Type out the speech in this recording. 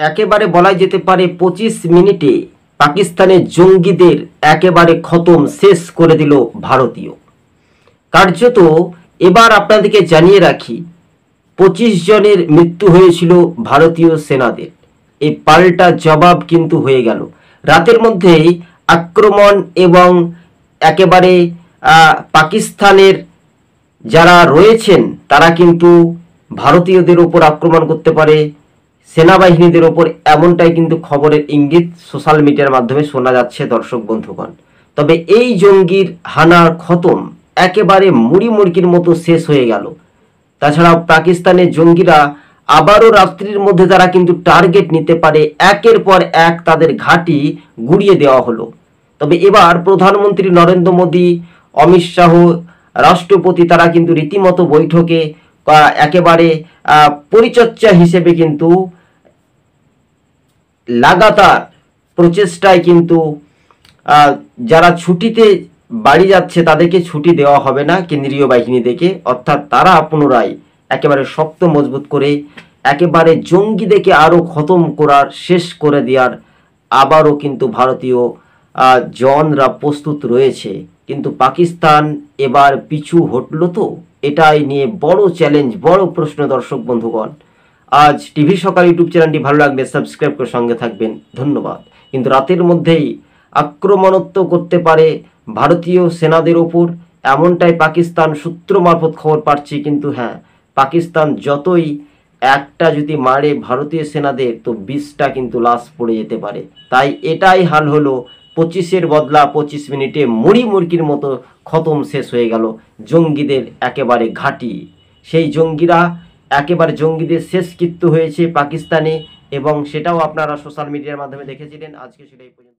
একেবারে বলা যেতে পারে 25 মিনিটে পাকিস্তানের জঙ্গিদের একেবারে খতম শেষ করে দিল ভারতীয়। কার্যত এবার আপনাদেরকে জানিয়ে রাখি 25 জনের মৃত্যু হয়েছিল ভারতীয় সেনাদের। এই পাল্টা জবাব কিন্তু হয়ে গেল রাতের মধ্যেই আক্রমণ এবং একেবারে পাকিস্তানের যারা রয়েছেন তারা কিন্তু ভারতীয়দের ওপর আক্রমণ করতে পারে, সেনাবাহিনীদের ওপর, এমনটাই কিন্তু খবরের ইঙ্গিত সোশ্যাল মিডিয়ার মাধ্যমে শোনা যাচ্ছে দর্শক বন্ধুগণ। তবে এই জঙ্গির হানার খতম একেবারে মুড়ি মুড়কির মতো শেষ হয়ে গেল। তাছাড়া পাকিস্তানের জঙ্গিরা আবারও রাত্রির মধ্যে তারা কিন্তু টার্গেট নিতে পারে, একের পর এক তাদের ঘাঁটি গুড়িয়ে দেওয়া হলো। তবে এবার প্রধানমন্ত্রী নরেন্দ্র মোদী, অমিত শাহ, রাষ্ট্রপতি তারা কিন্তু রীতিমতো বৈঠকে একেবারে পরিচর্যা হিসেবে কিন্তু লাগাতার প্রচেষ্টায় কিন্তু যারা ছুটিতে বাড়ি যাচ্ছে তাদেরকে ছুটি দেওয়া হবে না কেন্দ্রীয় বাহিনী থেকে, অর্থাৎ তারা পুনরায় একেবারে শক্ত মজবুত করে একেবারে জঙ্গিদেরকে আরও খতম করার, শেষ করে দেওয়ার আবারও কিন্তু ভারতীয় জওয়ানরা প্রস্তুত রয়েছে। কিন্তু পাকিস্তান এবার পিছু হটল তো, এটাই নিয়ে বড় চ্যালেঞ্জ, বড় প্রশ্ন দর্শক বন্ধুগণ। আজ টিভি সকাল ইউটিউব চ্যানেলটি ভালো লাগলে সাবস্ক্রাইব করে সঙ্গে থাকবেন, ধন্যবাদ। কিন্তু রাতের মধ্যেই আক্রমণত্ব করতে পারে ভারতীয় সেনাদের ওপর, এমনটাই পাকিস্তান সূত্র মারফত খবর পাচ্ছি। কিন্তু হ্যাঁ, পাকিস্তান যতই একটা যদি মারে ভারতীয় সেনাদের, তো 20টা কিন্তু লাশ পড়ে যেতে পারে। তাই এটাই হাল হলো, 25-এর বদলা 25 মিনিটে মুড়ি মুড়কির মতো খতম শেষ হয়ে গেল জঙ্গিদের একেবারে ঘাঁটি। সেই জঙ্গিরা একেবারে জঙ্গিদের শেষকৃত্য হয়েছে পাকিস্তানে, এবং সেটাও আপনারা সোশ্যাল মিডিয়ার মাধ্যমে দেখেছিলেন। আজকে সেটাই পর্যন্ত।